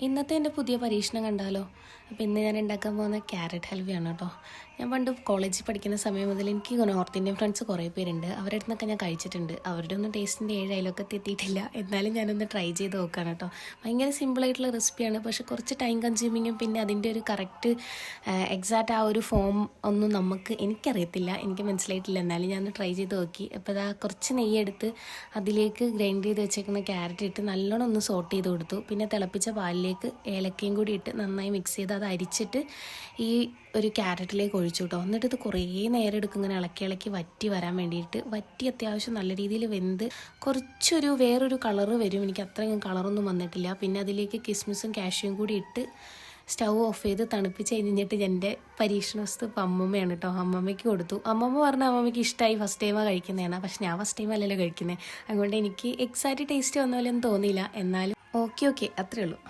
ഇന്നത്തെ എൻ്റെ പുതിയ പരീക്ഷണം കണ്ടാലോ? അപ്പോൾ ഇന്ന് ഞാൻ ഉണ്ടാക്കാൻ പോകുന്ന ക്യാരറ്റ് ഹൽവയാണ് കേട്ടോ. ഞാൻ പണ്ട് കോളേജിൽ പഠിക്കുന്ന സമയം മുതൽ എനിക്ക് നോർത്ത് ഇന്ത്യൻ ഫ്രണ്ട്സ് കുറേ പേരുണ്ട്. അവരുടെ അടുത്ത് നിന്നൊക്കെ ഞാൻ കഴിച്ചിട്ടുണ്ട്. അവരുടെ ഒന്നും ടേസ്റ്റിൻ്റെ 7 അയലൊക്കത്ത് എത്തിയിട്ടില്ല. എന്നാലും ഞാനൊന്ന് ട്രൈ ചെയ്ത് നോക്കുകയാണ് കേട്ടോ. ഭയങ്കര സിമ്പിളായിട്ടുള്ള റെസിപ്പിയാണ്, പക്ഷെ കുറച്ച് ടൈം കൺസ്യൂമിങ്ങും പിന്നെ അതിൻ്റെ ഒരു കറക്റ്റ് എക്സാക്റ്റ് ആ ഒരു ഫോം ഒന്നും എനിക്കറിയത്തില്ല, എനിക്ക് മനസ്സിലായിട്ടില്ല. എന്നാലും ഞാൻ ട്രൈ ചെയ്ത് നോക്കി. അപ്പോൾ അതാ കുറച്ച് നെയ്യെടുത്ത് അതിലേക്ക് ഗ്രൈൻഡ് ചെയ്ത് വെച്ചേക്കുന്ന ക്യാരറ്റ് ഇട്ട് നല്ലോണം ഒന്ന് സോട്ട് ചെയ്ത് കൊടുത്തു. പിന്നെ തിളപ്പിച്ച പാലിലേക്ക് ഏലക്കയും കൂടി ഇട്ട് നന്നായി മിക്സ് ചെയ്ത് അത് അരിച്ചിട്ട് ഈ ഒരു ക്യാരറ്റിലേക്ക് ഒഴിച്ചു കേട്ടോ. എന്നിട്ട് ഇത് കുറേ നേരം എടുക്കും ഇങ്ങനെ ഇളക്കി ഇളക്കി വറ്റി വരാൻ വേണ്ടിയിട്ട്. വറ്റി അത്യാവശ്യം നല്ല രീതിയിൽ വെന്ത് കുറച്ചൊരു വേറൊരു കളറ് വരും. എനിക്ക് അത്രയും കളറൊന്നും വന്നിട്ടില്ല. പിന്നെ അതിലേക്ക് കിസ്മിസും കാഷ്യൂയും കൂടി ഇട്ട് സ്റ്റൗ ഓഫ് ചെയ്ത് തണുപ്പിച്ച് കഴിഞ്ഞിട്ട് എൻ്റെ പരീക്ഷണ വസ്തു ഇപ്പം അമ്മമ്മയാണ് കേട്ടോ. അമ്മമ്മയ്ക്ക് കൊടുത്തു. അമ്മമ്മ പറഞ്ഞാൽ അമ്മമ്മയ്ക്ക് ഇഷ്ടമായി, ഫസ്റ്റ് ടൈമാണ് കഴിക്കുന്നതാണ്. പക്ഷെ ഞാൻ ഫസ്റ്റ് ടൈം അല്ലല്ലോ കഴിക്കുന്നത്. അതുകൊണ്ട് എനിക്ക് എക്സാക്റ്റ് ടേസ്റ്റ് വന്ന പോലെ ഒന്നും തോന്നിയില്ല. എന്നാലും ഓക്കെ അത്രേ ഉള്ളൂ.